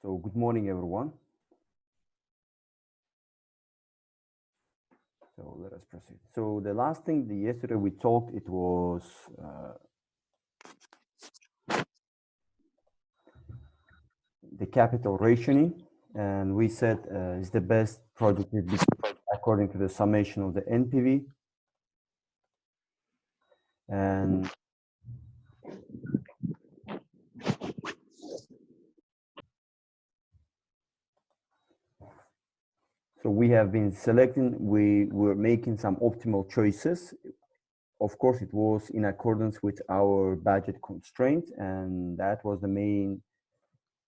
So good morning, everyone. So let us proceed. So the last thing yesterday we talked, it was the capital rationing, and we said is the best project according to the summation of the NPV. And so we have been selecting, we were making some optimal choices. Of course, it was in accordance with our budget constraint, and that was the main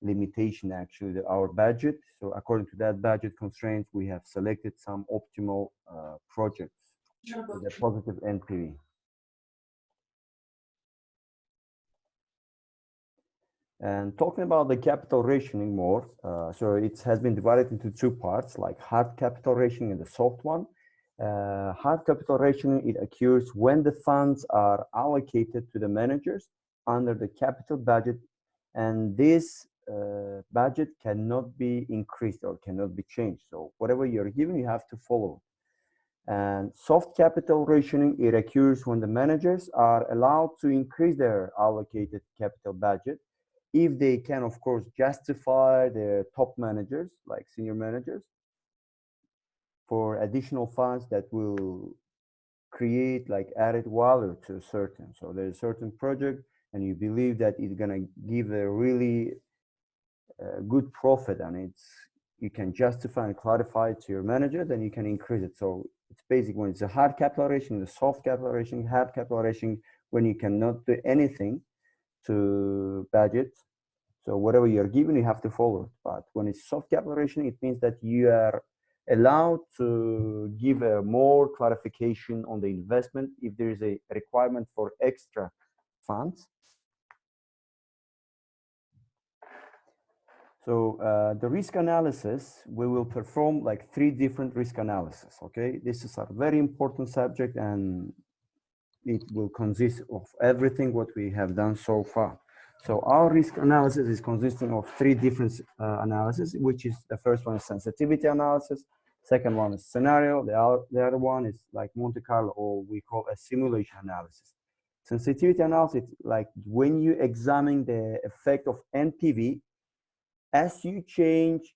limitation, actually, our budget. So according to that budget constraints, we have selected some optimal projects with a positive NPV. And talking about the capital rationing more, so it has been divided into two parts, like hard capital rationing and the soft one. Hard capital rationing, it occurs when the funds are allocated to the managers under the capital budget, and this budget cannot be increased or cannot be changed. So whatever you're given, you have to follow. And soft capital rationing, it occurs when the managers are allowed to increase their allocated capital budget if they can, of course, justify their top managers, like senior managers, for additional funds that will create like added value to a certain. So there's a certain project and you believe that it's gonna give a really good profit, and you can justify and clarify it to your manager, then you can increase it. So it's basically when it's a hard capital rationing, the soft capital rationing, hard capital rationing, when you cannot do anything to budget. So whatever you're given, you have to follow it. But when it's soft capital rationing, it means that you are allowed to give a more clarification on the investment if there is a requirement for extra funds. So the risk analysis, we will perform like 3 different risk analysis, okay? This is a very important subject, and it will consist of everything what we have done so far. So our risk analysis is consisting of 3 different analysis, which is the first one is sensitivity analysis, second one is scenario, the other one is like Monte Carlo, or we call a simulation analysis. Sensitivity analysis, like when you examine the effect of NPV as you change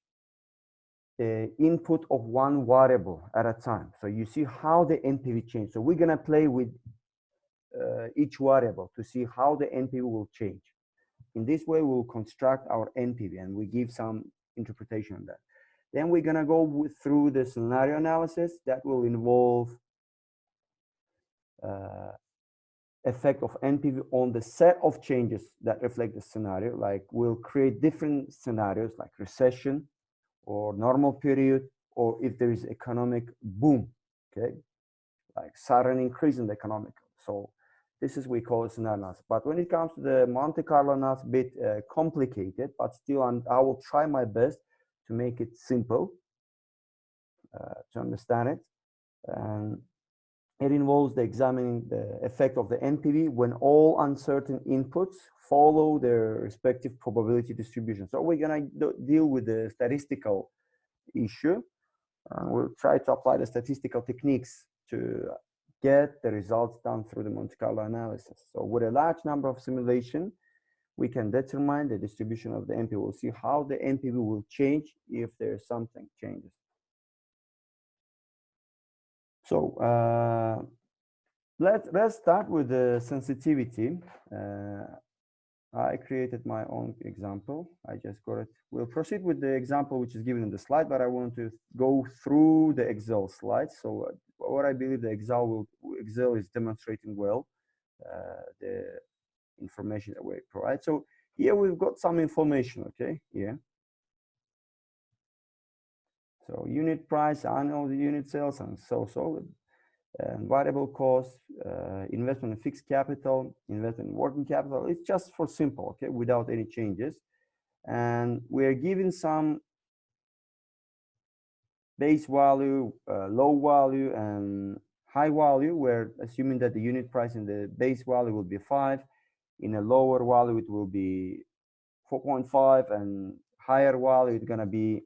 the input of one variable at a time. So you see how the NPV changes. So we're gonna play with each variable to see how the NPV will change. In this way, we'll construct our NPV and we give some interpretation on that. Then we're gonna go through the scenario analysis that will involve effect of NPV on the set of changes that reflect the scenario. Like we'll create different scenarios like recession or normal period, or if there is economic boom, okay? Like sudden increase in the economic. So this is we call it scenario analysis. But when it comes to the Monte Carlo analysis, a bit complicated, but still I will try my best to make it simple to understand it. And it involves the examining the effect of the NPV when all uncertain inputs follow their respective probability distribution. So we're gonna deal with the statistical issue. We'll try to apply the statistical techniques to get the results done through the Monte Carlo analysis. So with a large number of simulation, we can determine the distribution of the NPV. We'll see how the NPV will change if there's something changes. So let's start with the sensitivity. I created my own example. I just got it. We'll proceed with the example which is given in the slide, but I want to go through the Excel slides. So what I believe the Excel is demonstrating well the information that we provide. So here we've got some information, okay, here. So unit price, annual unit sales, and so variable cost, investment in fixed capital, investment in working capital. It's just for simple, okay, without any changes. And we're given some base value, low value, and high value. We're assuming that the unit price in the base value will be 5. In a lower value, it will be 4.5, and higher value, it's gonna be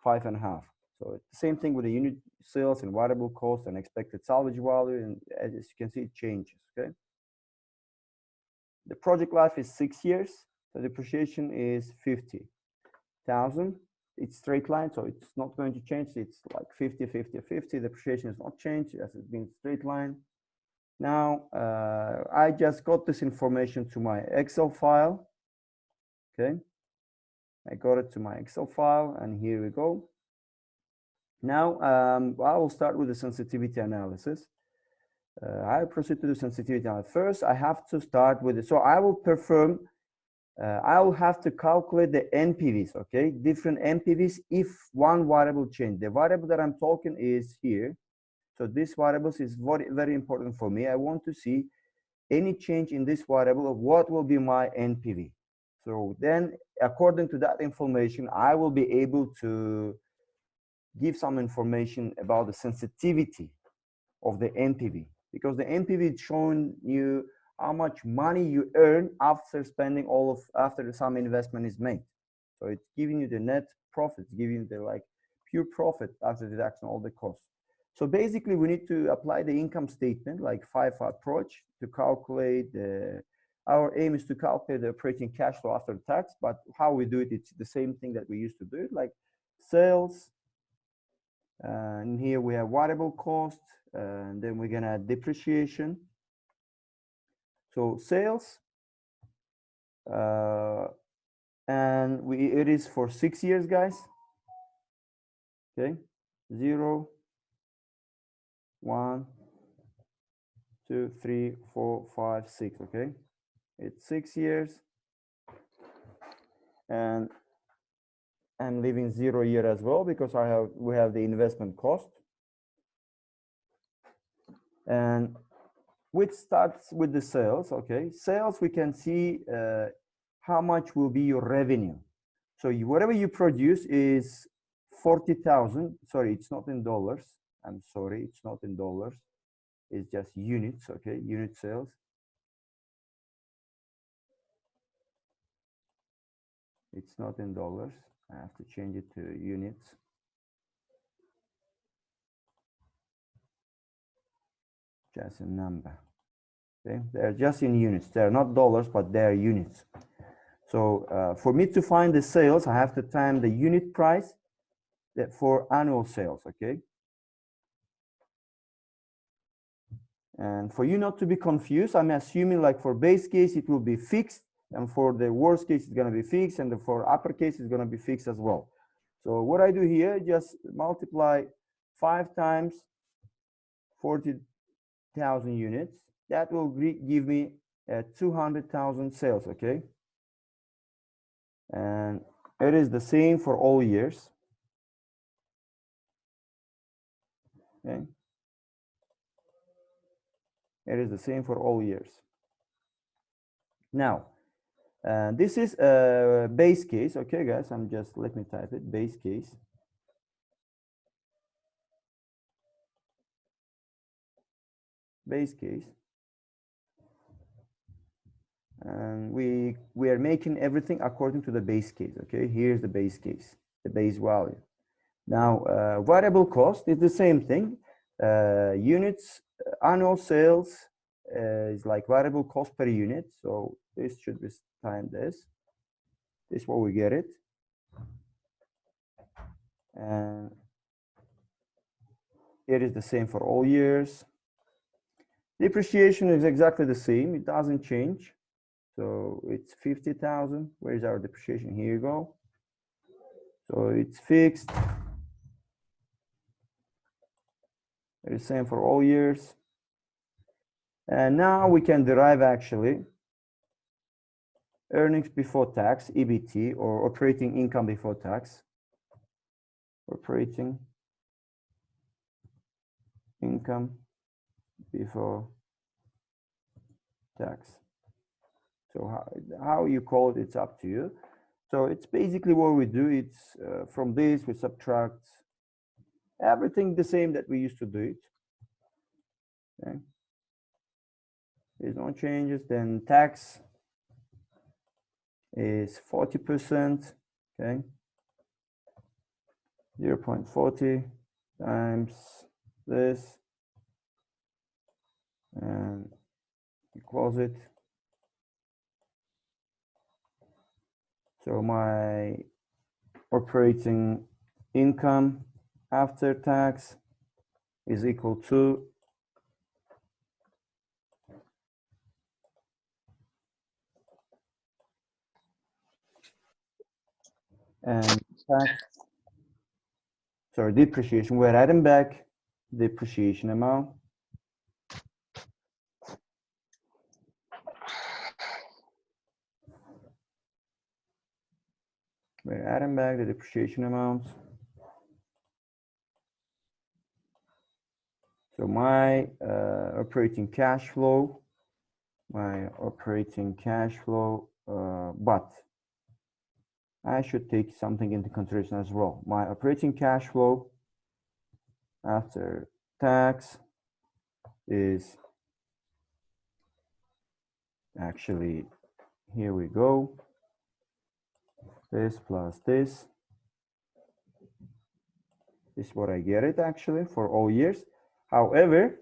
5.5. So it's the same thing with the unit sales and variable cost and expected salvage value, and as you can see, it changes. Okay. The project life is 6 years. The depreciation is 50,000. It's straight line, so it's not going to change. It's like 50, 50, 50. Depreciation is not changed as it's been straight line. Now, I just got this information to my Excel file. Okay. I got it to my Excel file, and here we go. Now, I will start with the sensitivity analysis. I proceed to the sensitivity analysis. First, I have to start with it. So I will perform, I will have to calculate the NPVs, okay? Different NPVs if one variable change. The variable that I'm talking is here. So this variable is very, very important for me. I want to see any change in this variable of what will be my NPV. So then, according to that information, I will be able to give some information about the sensitivity of the NPV, because the NPV is showing you how much money you earn after spending after some investment is made. So it's giving you the net profit, it's giving you the like pure profit after deduction all the costs. So basically we need to apply the income statement like 5 approach to calculate our aim is to calculate the operating cash flow after tax, but how we do it, it's the same thing that we used to do it, like sales, and here we have variable cost, and then we're gonna add depreciation. So sales, and it is for 6 years, guys. Okay, 0, 1, 2, 3, 4, 5, 6. Okay, it's 6 years, and I'm leaving 0 year as well because we have the investment cost, and which starts with the sales. Okay, sales, we can see how much will be your revenue. So whatever you produce is 40,000. Sorry, it's not in dollars. I'm sorry, it's not in dollars. It's just units. Okay, unit sales. It's not in dollars. I have to change it to units. Just a number. Okay, they're just in units. They're not dollars, but they're units. So for me to find the sales, I have to time the unit price for annual sales. Okay. And for you not to be confused, I'm assuming like for base case, it will be fixed. And for the worst case, it's going to be fixed. And for upper case, it's going to be fixed as well. So what I do here, just multiply 5 times 40,000 units. That will give me 200,000 sales, okay? And it is the same for all years. Okay? It is the same for all years. Now, this is a base case, okay, guys? Let me type it, base case. Base case. And we are making everything according to the base case, okay? Here's the base case, the base value. Now, variable cost is the same thing. Units, annual sales is like variable cost per unit. So this should be times this. This is what we get it. And it is the same for all years. Depreciation is exactly the same. It doesn't change. So it's 50,000. Where's our depreciation? Here you go. So it's fixed. It's the same for all years. And now we can derive actually earnings before tax, EBT, or operating income before tax. Operating income before tax. So how you call it, it's up to you. So it's basically what we do. It's from this we subtract everything the same that we used to do it. Okay. There's no changes. Then tax is 40%. Okay, 0.40 times this, and we close it. So my operating income after tax is equal to and tax, sorry, depreciation. We're adding back depreciation amount. We're adding back the depreciation amount. So my operating cash flow, but I should take something into consideration as well. My operating cash flow after tax is actually, here we go, this plus this. This is what I get it actually for all years. However,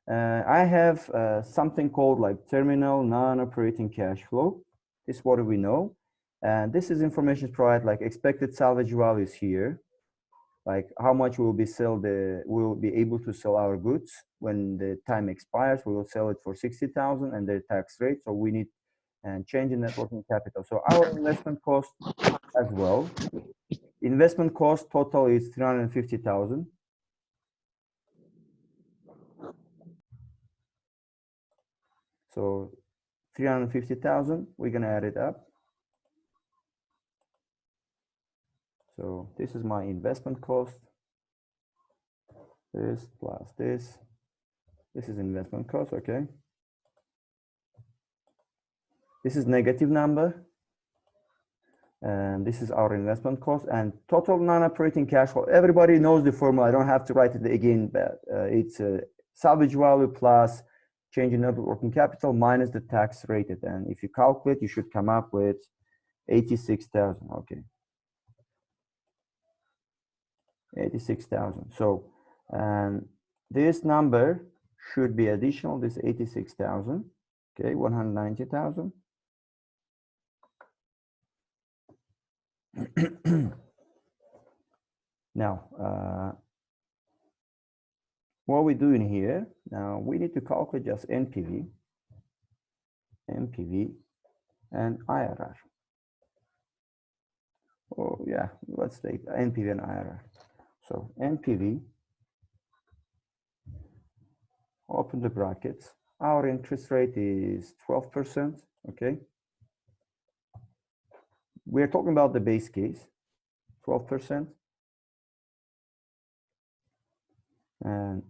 I have something called like terminal non-operating cash flow. This is what we know. And this is information provided like expected salvage values here, like how much we'll be able to sell our goods when the time expires. We will sell it for 60,000 and their tax rate. So we need and change in net working capital. So our investment cost as well. Investment cost total is 350,000. So 350,000, we're gonna add it up. So this is my investment cost. This plus this. This is investment cost, okay? This is negative number. And this is our investment cost and total non-operating cash flow. Everybody knows the formula. I don't have to write it again, but it's salvage value plus change in net working capital minus the tax rated. And if you calculate, you should come up with 86,000. Okay. 86,000. So, and this number should be additional, this 86,000. Okay, 190,000. Now, what we're doing here, now we need to calculate just NPV, and IRR. Oh yeah, let's take NPV and IRR. So NPV, open the brackets. Our interest rate is 12%, okay? We're talking about the base case, 12%. And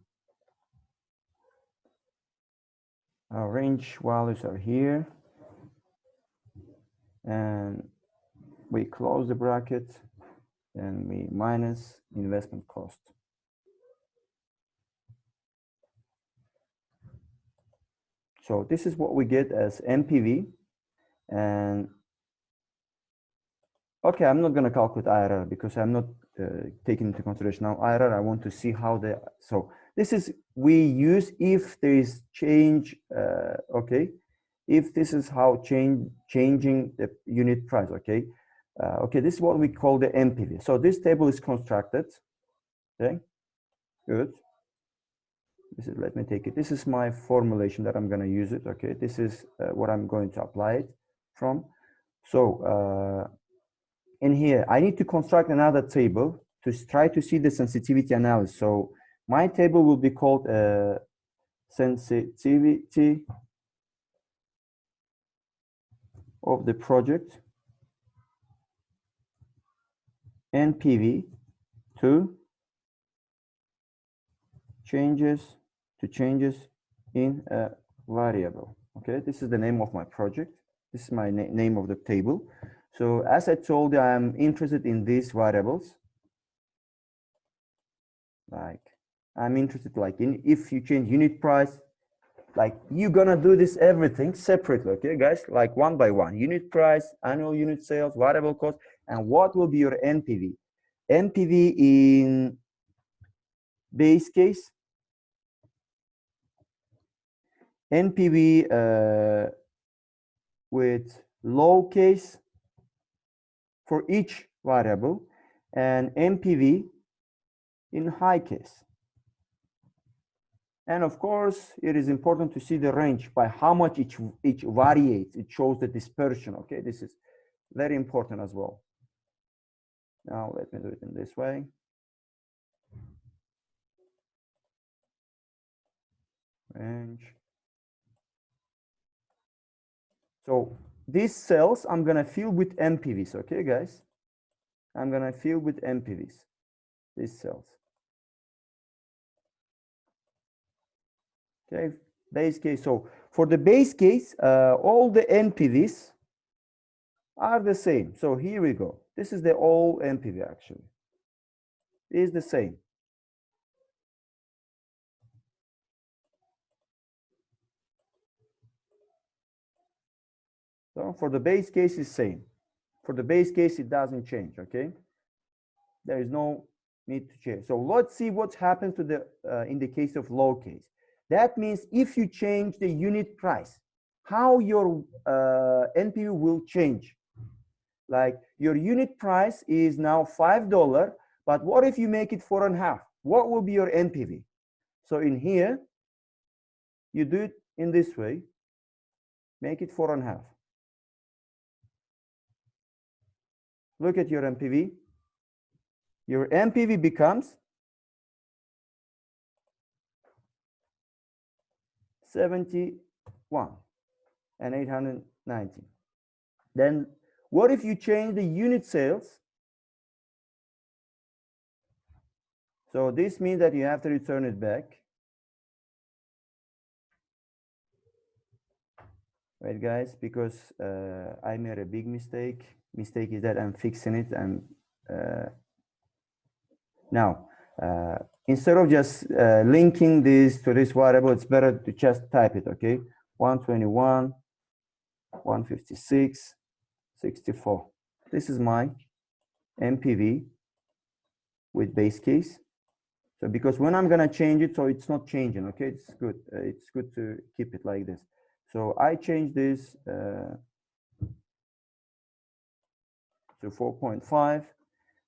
our range values are here. And we close the bracket and we minus investment cost. So this is what we get as NPV. And okay, I'm not going to calculate IRR because I'm not taking into consideration now IRR. I want to see how so this is, we use if there is change, okay, if this is how changing the unit price, okay. Okay, this is what we call the NPV. So this table is constructed, okay, good. This is, let me take it. This is my formulation that I'm going to use it, okay. This is what I'm going to apply it from. So in here, I need to construct another table to try to see the sensitivity analysis. So my table will be called sensitivity of the project NPV to changes in a variable. Okay, this is the name of my project. This is my name of the table. So as I told you, I'm interested in these variables. Like I'm interested like in if you change unit price, like you're gonna do this everything separately, okay guys, like one by one, unit price, annual unit sales, variable cost, And what will be your NPV? NPV in base case, NPV with low case for each variable, and NPV in high case. And of course, it is important to see the range by how much each variates. It shows the dispersion. Okay, this is very important as well. Now let me do it in this way. Range. So these cells I'm gonna fill with NPVs. Okay, guys, I'm gonna fill with NPVs. These cells. Okay, base case. So for the base case, all the NPVs are the same. So here we go. This is the all NPV actually. It is the same. So for the base case is same. For the base case, it doesn't change, okay? There is no need to change. So let's see what happens to the in the case of low case. That means if you change the unit price, how your NPV will change. Like your unit price is now $5, but what if you make it 4.5? What will be your NPV? So in here, you do it in this way, make it 4.5. Look at your NPV. Your NPV becomes 71 and 890. Then what if you change the unit sales? So this means that you have to return it back. Right, guys, because I made a big mistake. Mistake is that I'm fixing it. And now, instead of just linking this to this variable, it's better to just type it, okay? 121, 156, 64. This is my NPV with base case. So because when I'm gonna change it, so it's not changing, okay? It's good. It's good to keep it like this. So I change this to 4.5.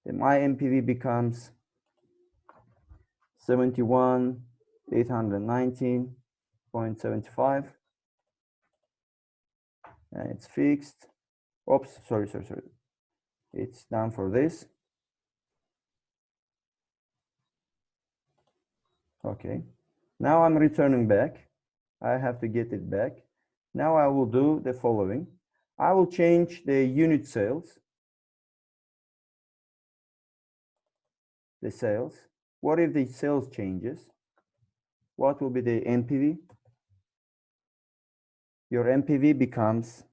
Then my NPV becomes 71,819.75. And it's fixed. Oops, sorry. It's done for this. Okay. Now I'm returning back. I have to get it back. Now I will do the following. I will change the unit sales. The sales. What if the sales changes? What will be the NPV? Your NPV becomes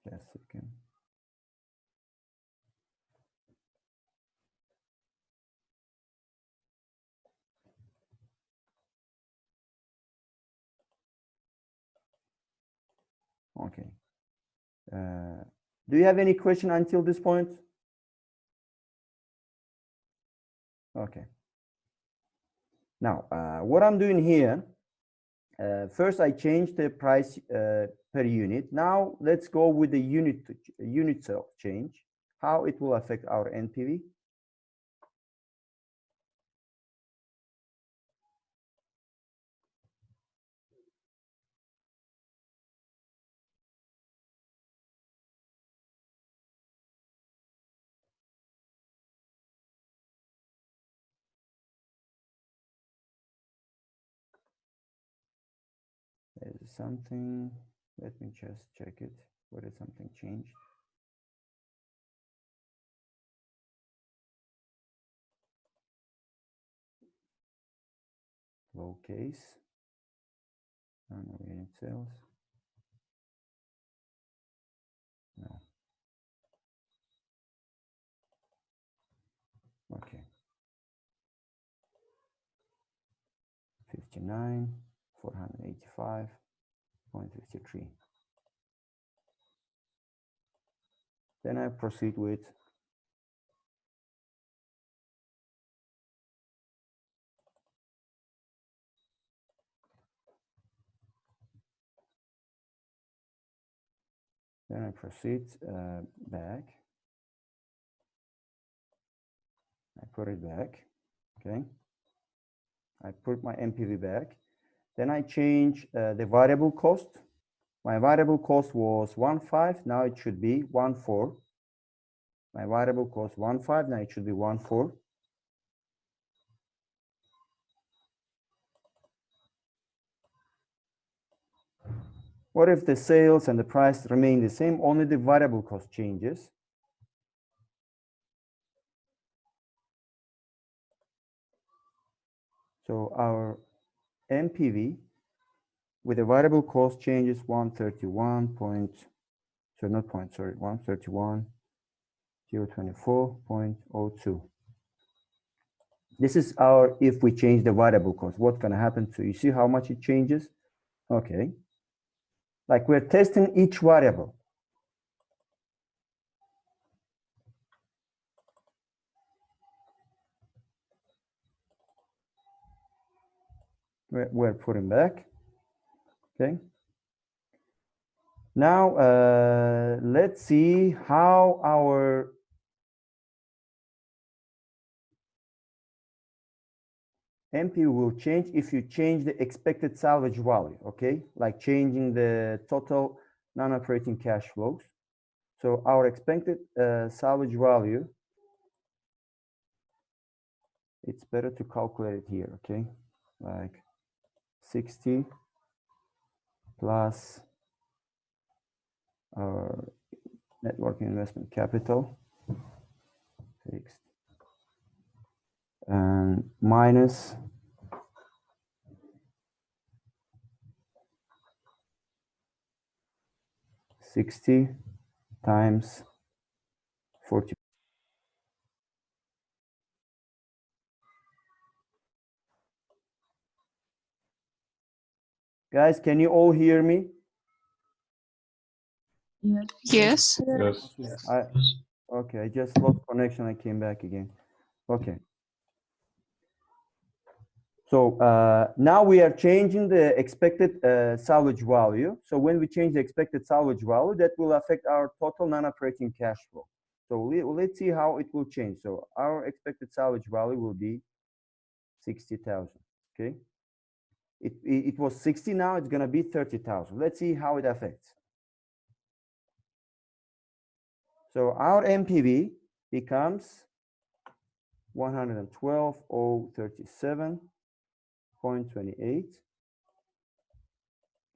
just a second. Okay. Do you have any question until this point? Okay. Now, what I'm doing here, first I changed the price per unit. Now let's go with the unit cell change, how it will affect our NPV. There's something, let me just check it, whether something changed. Low case, no unit sales, no. Okay. 459, 485.53. Then I proceed with back. I put it back. Okay. I put my NPV back. Then I change the variable cost. My variable cost was 1.5. Now it should be 1.4. My variable cost 1.5. Now it should be 1.4. What if the sales and the price remain the same? Only the variable cost changes. So our NPV with the variable cost changes 131.024.02. This is our, if we change the variable cost, what's going to happen to, you see how much it changes? Okay. Like we're testing each variable. We're putting back. Okay. Now, let's see how our NPV will change if you change the expected salvage value, okay? Like changing the total non-operating cash flows. So our expected salvage value, it's better to calculate it here, okay? Like 60 plus our net working investment capital, fixed, and minus 60 times 40. Guys, can you all hear me? Yes. Yes. Okay, I just lost connection. I came back again. Okay. So now we are changing the expected salvage value. So when we change the expected salvage value, that will affect our total non-operating cash flow. So let's see how it will change. So our expected salvage value will be 60,000. Okay. It was 60, now it's going to be 30,000. Let's see how it affects. So our NPV becomes 112,037.28.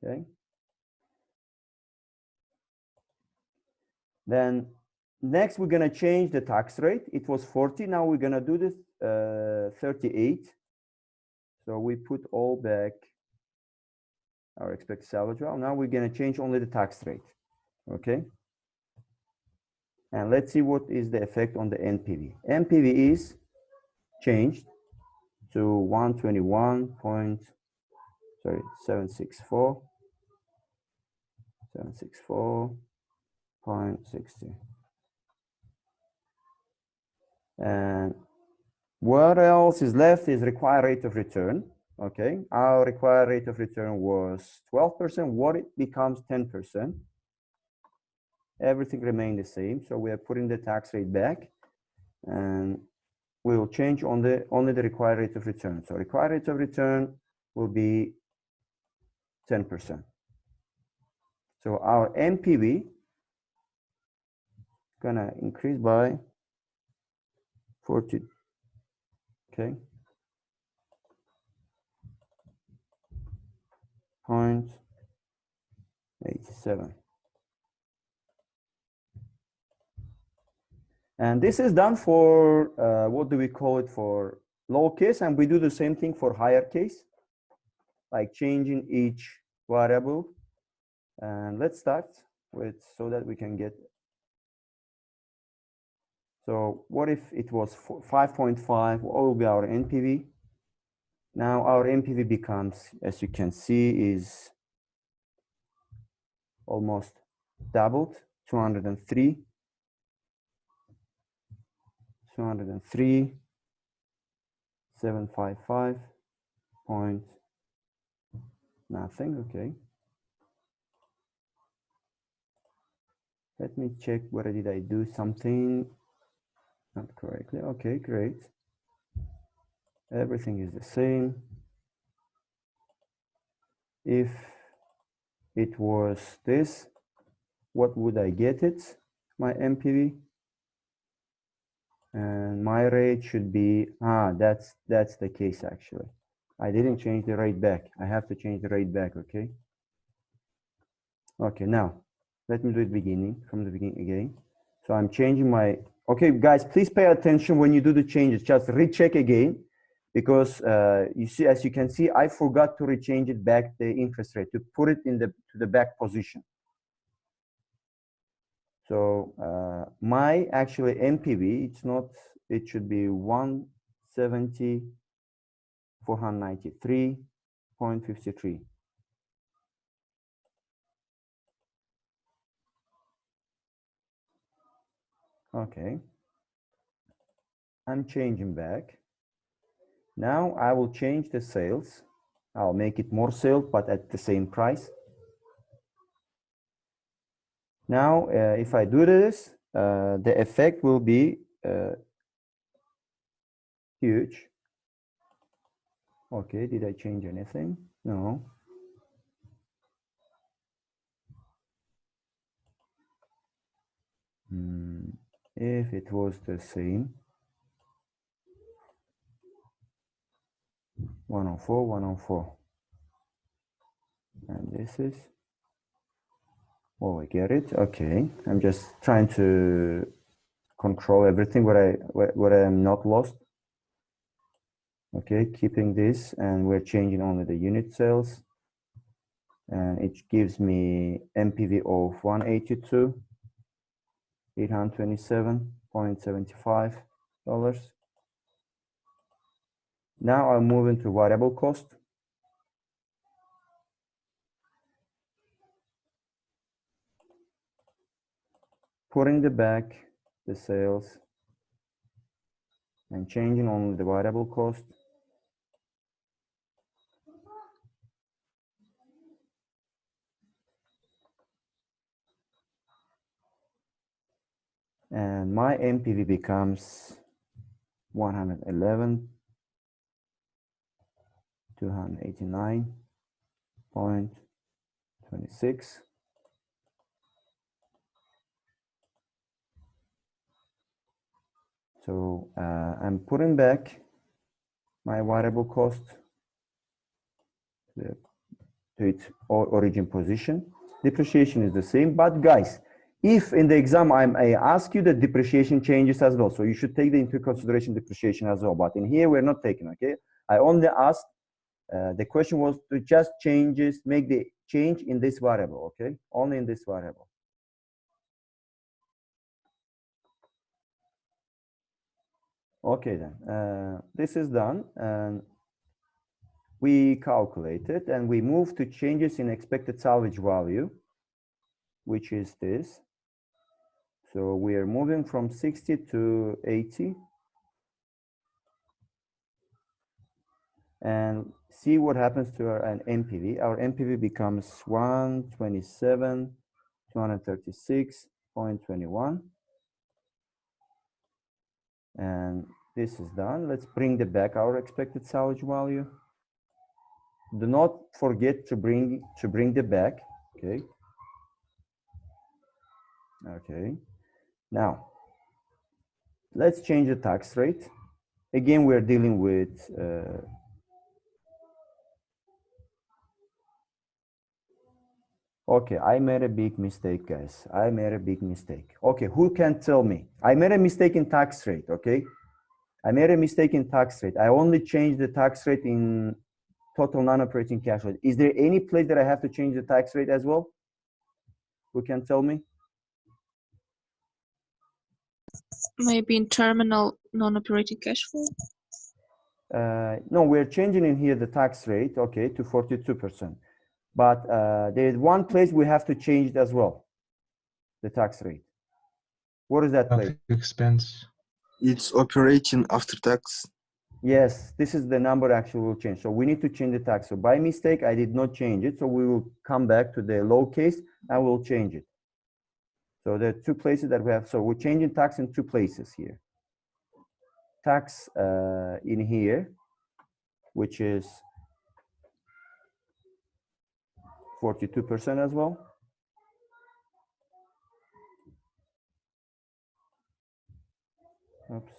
Okay. Then next, we're going to change the tax rate. It was 40. Now we're going to do this 38. So we put all back our expected salvage value. Now we're going to change only the tax rate. Okay. And let's see what is the effect on the NPV. NPV is changed to 764.60. And what else is left is required rate of return. Okay, our required rate of return was 12%. What it becomes 10%. Everything remained the same. So we are putting the tax rate back, and we will change only the required rate of return. So required rate of return will be 10%. So our NPV gonna increase by 40. Okay. 0.87. And this is done for, what do we call it, for low case, and we do the same thing for higher case, like changing each variable. And let's start with, so that we can get, so what if it was 5.5, what will be our NPV? Now our NPV becomes, as you can see, is almost doubled, 203, 755 point nothing. Okay. Let me check whether did I do something not correctly. Okay, great. Everything is the same. If it was this, what would I get it? My MPV. And my rate should be, that's the case actually. I didn't change the rate back. I have to change the rate back, okay? Okay, now, let me do it from the beginning again. So I'm changing my, okay, guys, please pay attention when you do the changes. Just recheck again, because you see, as you can see, I forgot to rechange it back, the interest rate, to put it in to the back position. So my actually MPV, it's not, it should be 170, 493.53. Okay. I'm changing back. Now I will change the sales. I'll make it more sales, but at the same price. Now, if I do this, the effect will be huge. Okay, did I change anything? No. If it was the same, 104, 104. And this is, oh, I get it. Okay, I'm just trying to control everything where I am not lost. Okay, keeping this, and we're changing only the unit sales, and it gives me MPV of 182, $827.75. Now I'm moving to variable cost. Putting back the sales and changing only the variable cost. And my MPV becomes 111, 289.26. So I'm putting back my variable cost to its origin position. Depreciation is the same, but guys, if in the exam I ask you the depreciation changes as well, so you should take into consideration depreciation as well, but in here we're not taking, okay? I only asked, the question was to just make the change in this variable, okay? Only in this variable. Okay then, this is done, and we calculate it, and we move to changes in expected salvage value, which is this. So we are moving from 60 to 80. And see what happens to our MPV. Our MPV becomes 127, 236.21. And this is done. Let's bring back our expected salvage value. Do not forget to bring the back. Okay. Okay. Now, let's change the tax rate. Again, we're dealing with okay, I made a big mistake, guys. I made a big mistake. Okay, who can tell me? I made a mistake in tax rate, okay? I made a mistake in tax rate. I only changed the tax rate in total non-operating cash flow. Is there any place that I have to change the tax rate as well? Who can tell me? Maybe in terminal non-operating cash flow. No, we're changing in here the tax rate, okay, to 42%. But there is one place we have to change it as well, the tax rate. What is that place? Expense. It's operating after tax. Yes, this is the number actually will change. So we need to change the tax. So by mistake, I did not change it. So we will come back to the low case and we'll change it. So there are two places that we have. So we're changing tax in two places here. Tax in here, which is 42% as well. Oops.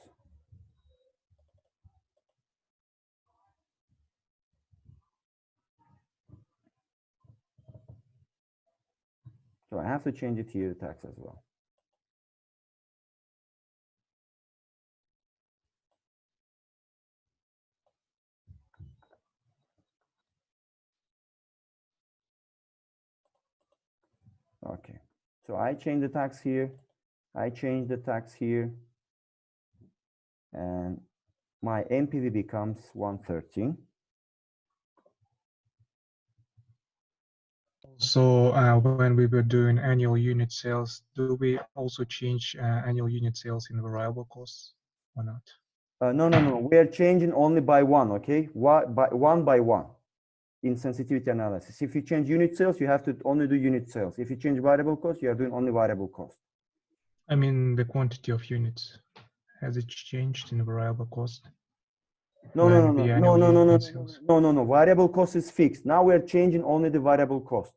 So I have to change it here, tax as well. Okay, so I change the tax here. I change the tax here. And my NPV becomes 113. So when we were doing annual unit sales, do we also change annual unit sales in variable costs or not? No. We are changing only by one, okay? One by one in sensitivity analysis. If you change unit sales, you have to only do unit sales. If you change variable cost, you are doing only variable cost. I mean, the quantity of units, has it changed in variable cost? No. Variable cost is fixed. Now we're changing only the variable cost.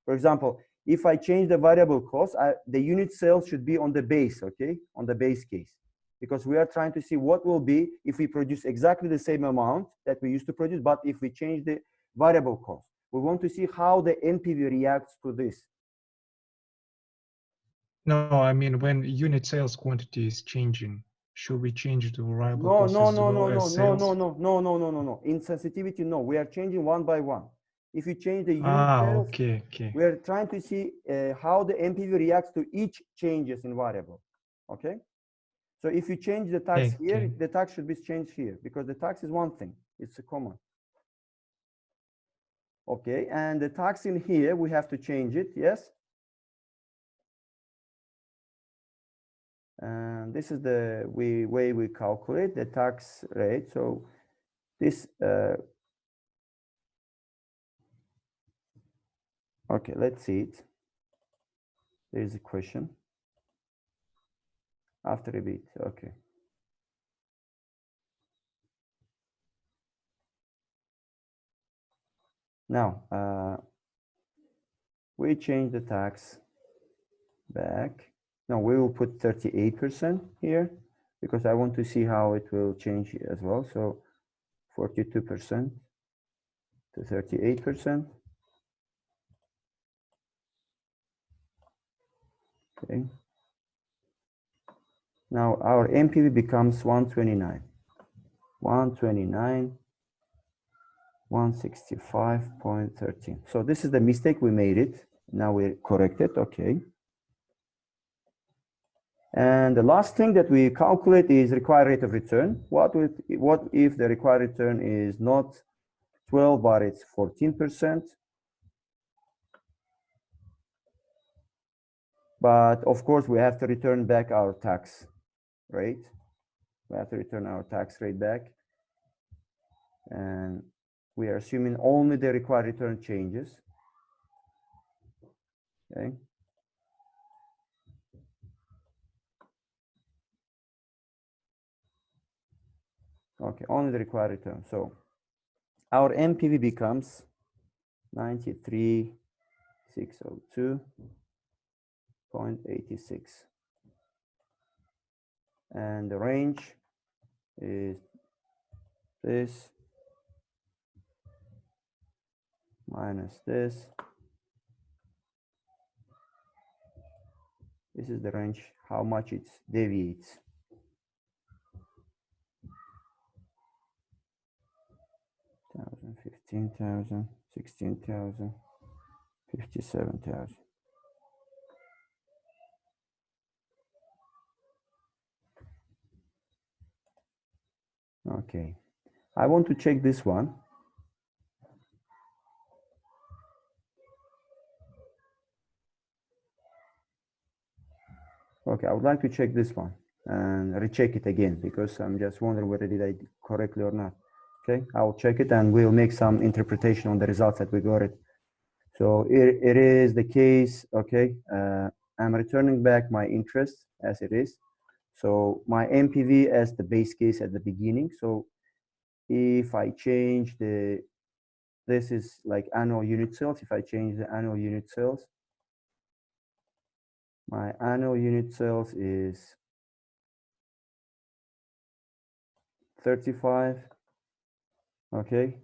For example, if I change the variable cost, the unit sales should be on the base, okay? On the base case. Because we are trying to see what will be if we produce exactly the same amount that we used to produce, but if we change the variable cost. We want to see how the NPV reacts to this. No, I mean, when unit sales quantity is changing, should we change the variable cost as well as sales? No. In sensitivity, no. We are changing one by one. If you change the unit sales, okay. we are trying to see how the NPV reacts to each changes in variable. Okay. So if you change the tax here, the tax should be changed here because the tax is one thing. It's a common. Okay, and the tax in here, we have to change it, yes? And this is the way we calculate the tax rate. So this, okay, let's see it. There's a question. After a bit, okay. Now, we change the tax back. No, we will put 38% here because I want to see how it will change as well. So 42% to 38%. Okay. Now our NPV becomes 129. 165.13. So this is the mistake we made it. Now we correct it. Okay. And the last thing that we calculate is required rate of return. What if the required return is not 12, but it's 14%? But of course, we have to return back our tax rate. We have to return our tax rate back. And we are assuming only the required return changes. Okay. Okay, only the required return. So our NPV becomes 93,602.86. And the range is this minus this. This is the range, how much it deviates. 15,000, 16,000, 57,000. Okay, I want to check this one. Okay, I would like to check this one and recheck it again because I'm just wondering whether did I correctly or not. Okay, I'll check it and we'll make some interpretation on the results that we got it. So it is the case, okay, I'm returning back my interest as it is. So my MPV as the base case at the beginning. So if I change this is like annual unit sales. If I change the annual unit sales, my annual unit sales is 35, okay.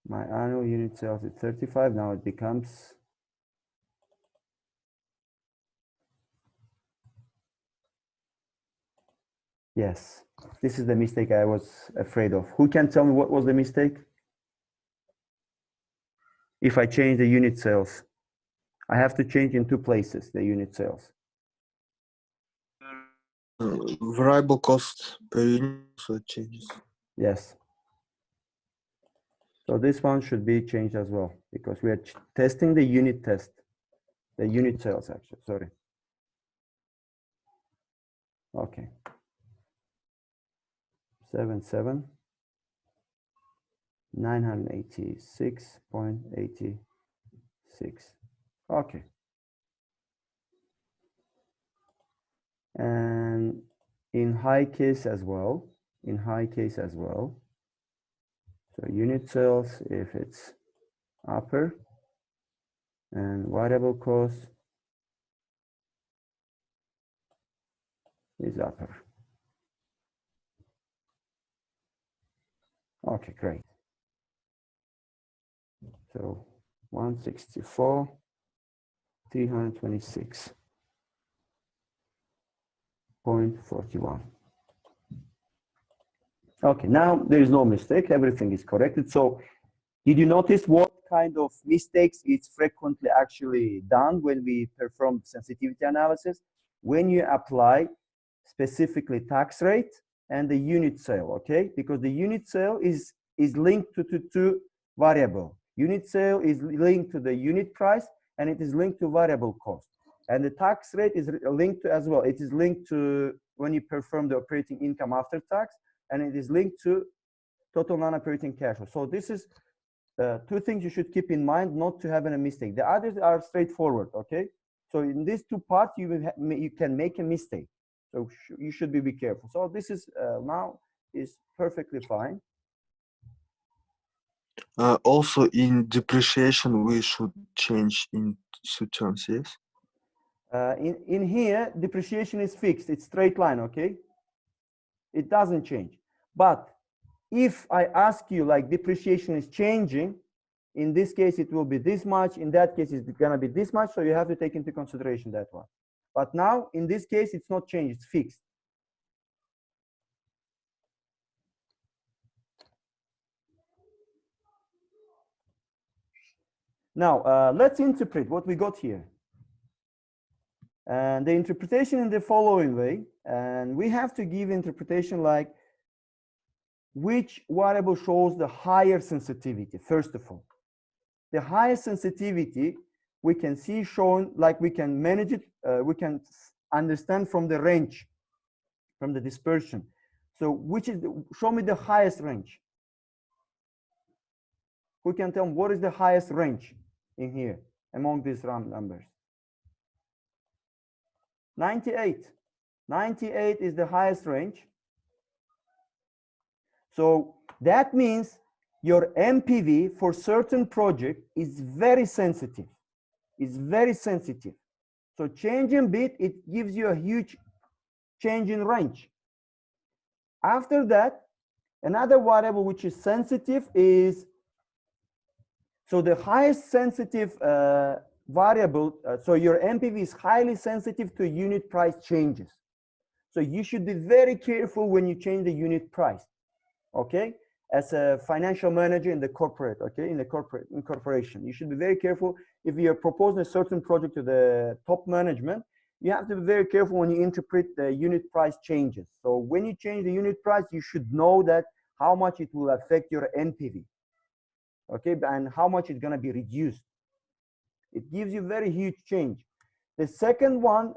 My annual unit sales is 35, now it becomes, yes, this is the mistake I was afraid of. Who can tell me what was the mistake? If I change the unit sales, I have to change in two places, the unit sales. Variable cost per unit also changes. Yes. So this one should be changed as well because we are testing the unit test, the unit sales actually, sorry. Okay. 77, 986.86. Okay. And in high case as well, so unit sales, if it's upper and variable cost is upper. Okay, great. So 164, 326.41. Okay, now there is no mistake. Everything is corrected. So did you notice what kind of mistakes is frequently actually done when we perform sensitivity analysis? When you apply specifically tax rate and the unit sale, okay? Because the unit sale is linked to variable. Unit sale is linked to the unit price and it is linked to variable cost. And the tax rate is linked to as well. It is linked to when you perform the operating income after tax, and it is linked to total non-operating cash flow. So this is two things you should keep in mind not to have a mistake. The others are straightforward, okay? So in these two parts, you can make a mistake. So you should be careful. So this is now is perfectly fine. Also in depreciation, we should change into terms, yes? In here, depreciation is fixed. It's straight line, okay? It doesn't change. But if I ask you like depreciation is changing, in this case, it will be this much. In that case, it's going to be this much. So you have to take into consideration that one. But now, in this case, it's not changed. It's fixed. Now, let's interpret what we got here. And the interpretation in the following way. And we have to give interpretation like which variable shows the higher sensitivity, first of all. The highest sensitivity we can see shown, like we can manage it, we can understand from the range, from the dispersion. So which is, show me the highest range. Who can tell me what is the highest range in here among these round numbers? 98. 98 is the highest range. So that means your MPV for certain project is very sensitive. It's very sensitive. So change in bit, it gives you a huge change in range. After that, another variable which is sensitive is, so the highest sensitive variable, so your MPV is highly sensitive to unit price changes. So you should be very careful when you change the unit price, okay? As a financial manager in the corporate, okay, in corporation, you should be very careful if you're proposing a certain project to the top management you have to be very careful when you interpret the unit price changes. So when you change the unit price, you should know that how much it will affect your NPV, okay, and how much it's going to be reduced. It gives you very huge change. The second one,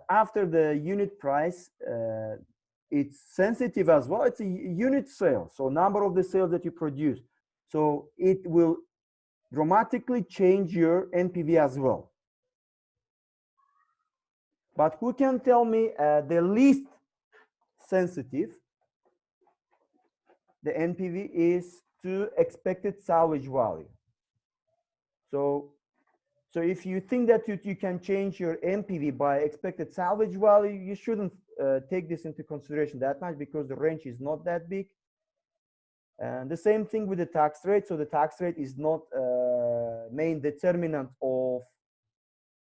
after the unit price, it's sensitive as well. It's a unit sale, so number of the sales that you produce. So it will dramatically change your NPV as well. But who can tell me the least sensitive? The NPV is to expected salvage value. So if you think that you can change your NPV by expected salvage value, you shouldn't take this into consideration that much because the range is not that big. And the same thing with the tax rate. So the tax rate is not main determinant of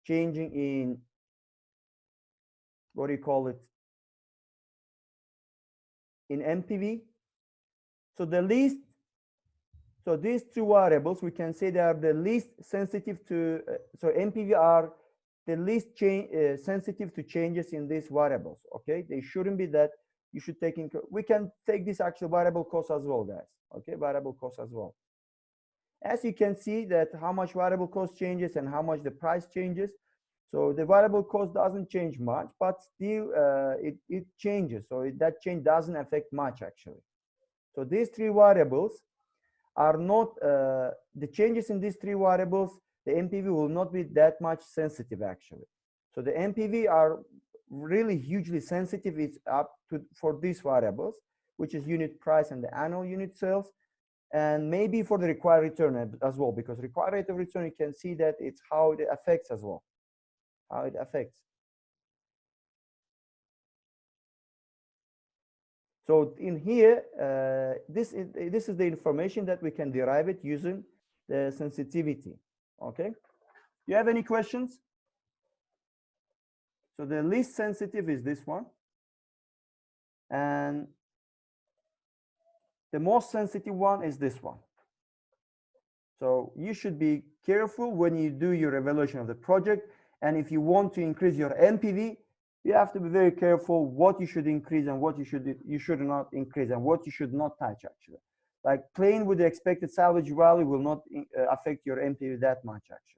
changing in, what do you call it, in NPV. So the least, so these two variables, we can say they are the least sensitive to, so NPV are the least sensitive to changes in these variables, okay? They shouldn't be that you should take into, we can take this actual variable cost as well, guys, okay? Variable cost as well. As you can see that how much variable cost changes and how much the price changes. So the variable cost doesn't change much, but still it changes. So that change doesn't affect much actually. So these three variables are not, the changes in these three variables, the NPV will not be that much sensitive actually. So the NPV are really hugely sensitive. It's up to for these variables, which is unit price and the annual unit sales, and maybe for the required return as well, because required rate of return, you can see that it's how it affects as well, how it affects. So in here, this is the information that we can derive it using the sensitivity. Okay. You have any questions? So the least sensitive is this one, and the most sensitive one is this one. So you should be careful when you do your evaluation of the project, and if you want to increase your NPV, you have to be very careful what you should increase and what you should not increase and what you should not touch actually. Like playing with the expected salvage value will not affect your NPV that much actually.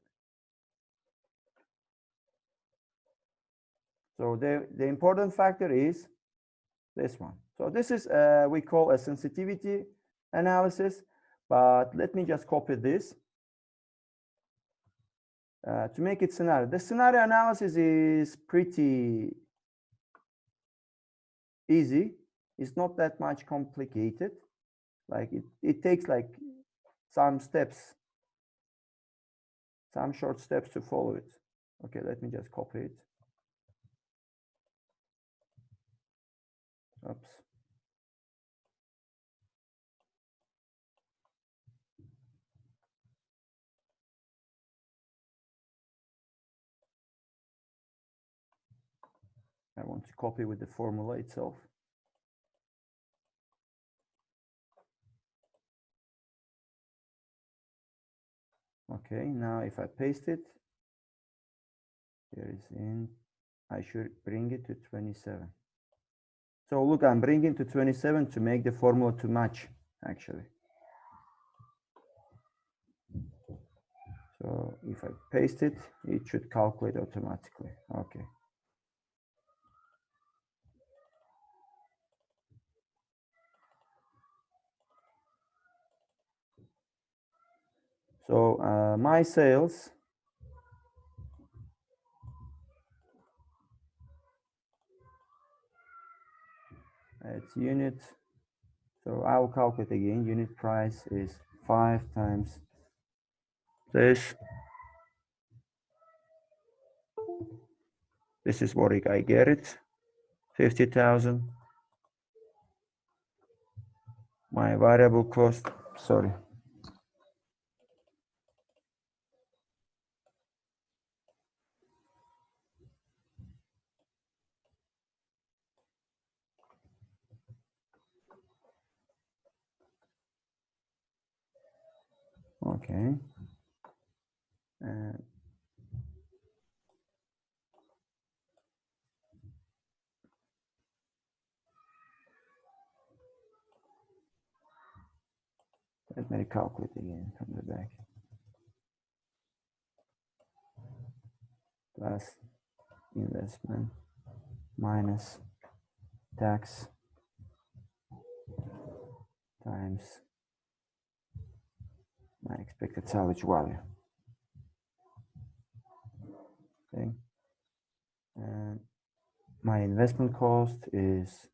So the important factor is this one. So this is we call a sensitivity analysis, but let me just copy this to make it scenario. The scenario analysis is pretty easy. It's not that much complicated. Like it takes like some steps, some short steps to follow it. Okay, let me just copy it. Oops. I want to copy with the formula itself. Okay, now if I paste it, here is in, I should bring it to 27. So look, I'm bringing to 27 to make the formula to match actually. So if I paste it, it should calculate automatically. Okay. So my sales, it's unit. So I will calculate again. Unit price is 5 times this. This is what I get it. 50,000. My variable cost, sorry. Okay. And let me recalculate again from the back. Plus investment minus tax times my expected salvage value. Okay, and my investment cost is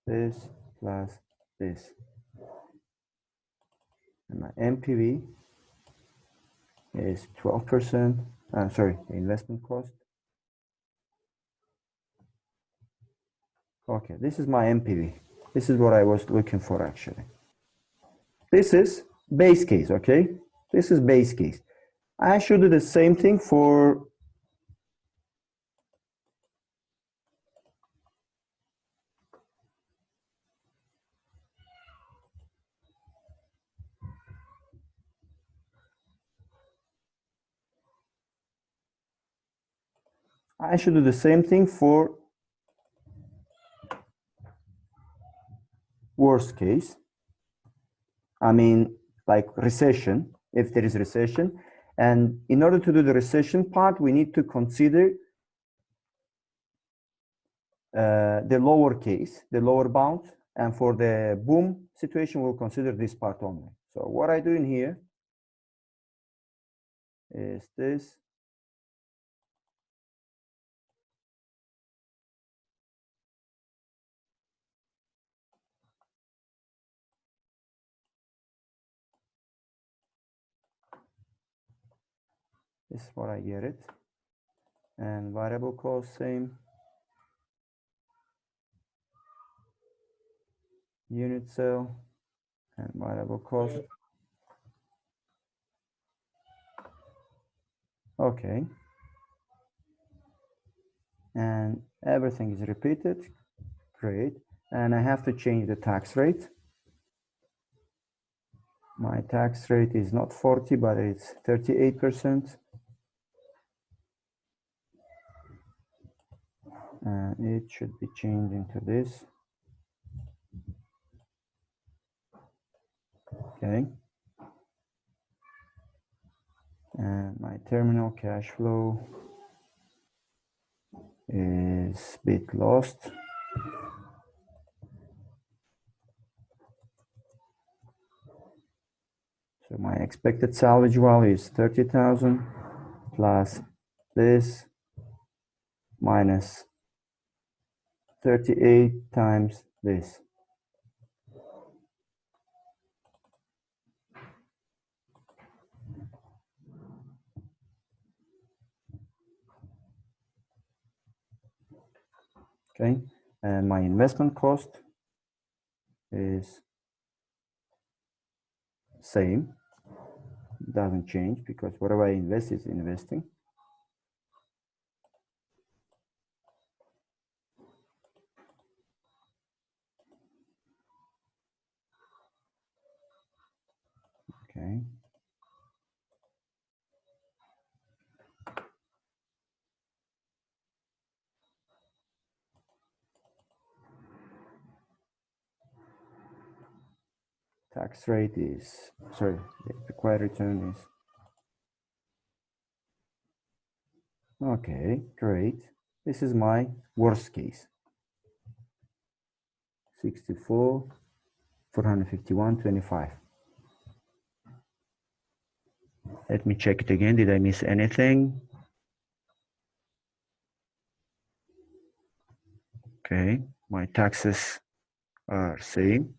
this plus this, and my MPV is 12%. Sorry, the investment cost. Okay, this is my MPV. This is what I was looking for actually. This is base case, okay? This is base case. I should do the same thing for worst case. I mean, like recession, if there is recession. And in order to do the recession part, we need to consider the lower case, the lower bound. And for the boom situation, we'll consider this part only. So what I do in here is this. This is what I get it. And variable cost, same. Unit cell and variable cost. Okay. And everything is repeated. Great. And I have to change the tax rate. My tax rate is not 40, but it's 38%. And it should be changed into this. Okay. And my terminal cash flow is a bit lost. So my expected salvage value is 30,000 plus this minus 38 times this. Okay, and my investment cost is same, doesn't change because whatever I invest is investing. Okay. Tax rate is, sorry, the required return is, okay, great. This is my worst case. 64, 451, 25. Let me check it again. Did I miss anything? Okay, my taxes are same.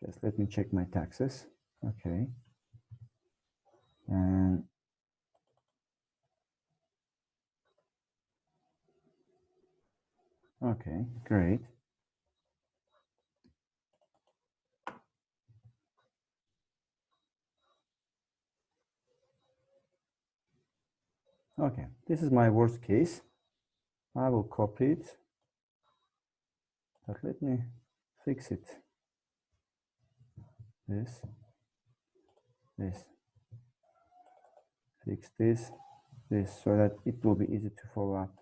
Just let me check my taxes. Okay. And okay, great. Okay, this is my worst case. I will copy it, but let me fix it. This, fix this, so that it will be easy to follow up.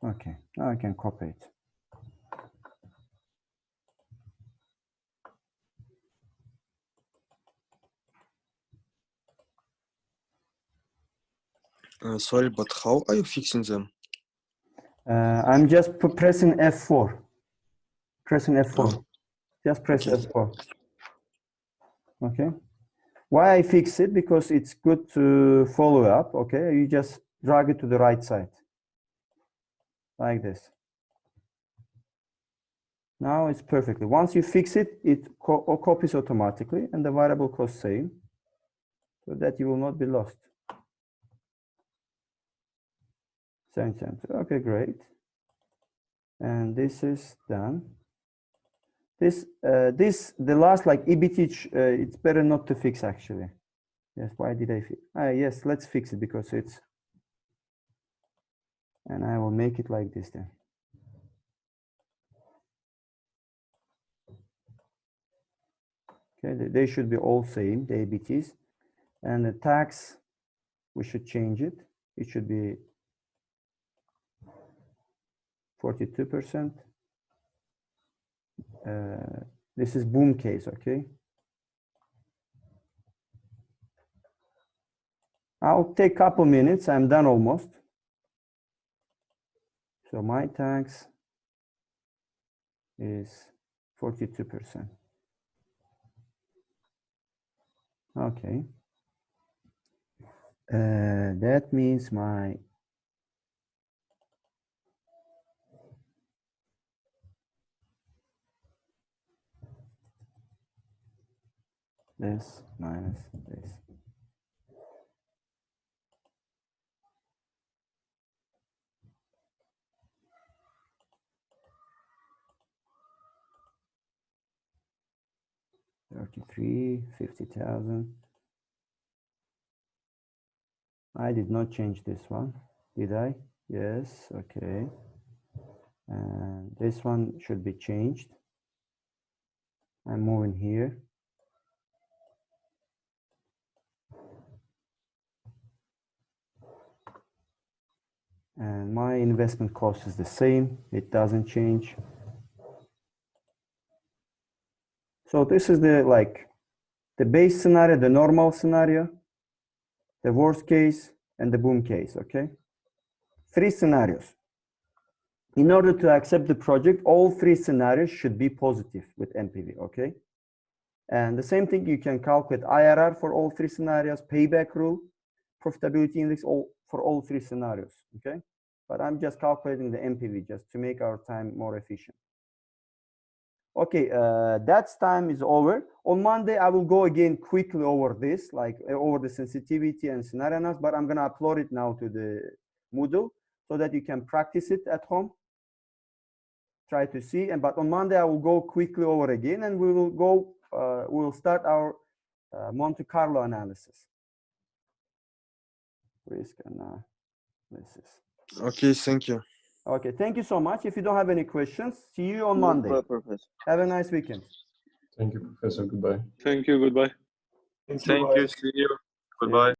Okay, now I can copy it. Sorry, but how are you fixing them? I'm just pressing F4. Pressing F4. Oh, Just press okay. F4. Okay. Why I fix it? Because it's good to follow up. Okay. You just drag it to the right side. Like this. Now it's perfectly. Once you fix it, it copies automatically and the variable cost same, so that you will not be lost. Same. Okay, great. And this is done. The last like EBT, it's better not to fix actually. Yes, why did I fix? Yes, let's fix it because it's, and I will make it like this then. Okay, they should be all same, the EBTs. And the tax, we should change it. It should be 42%. This is boom case, okay? I'll take a couple minutes. I'm done almost. So my tax is 42%. Okay. That means my this minus this. $50,000. I did not change this one, did I? Yes, okay. And this one should be changed. I'm moving here. And my investment cost is the same. It doesn't change. So this is the base scenario, the normal scenario, the worst case, and the boom case, okay? 3 scenarios. In order to accept the project, all 3 scenarios should be positive with NPV, okay? And the same thing, you can calculate IRR for all 3 scenarios, payback rule, profitability index for all 3 scenarios, okay? But I'm just calculating the NPV just to make our time more efficient. Okay, that's time is over. On Monday, I will go again quickly over this, like over the sensitivity and scenario analysis, but I'm gonna upload it now to the Moodle so that you can practice it at home. Try to see, but on Monday, I will go quickly over again and we will start our Monte Carlo analysis. Risk analysis. Okay, thank you. Okay, thank you so much. If you don't have any questions, see you on Monday. Goodbye, Professor. Have a nice weekend. Thank you, Professor. Goodbye. Thank you. Goodbye. Thank you. See you. Goodbye.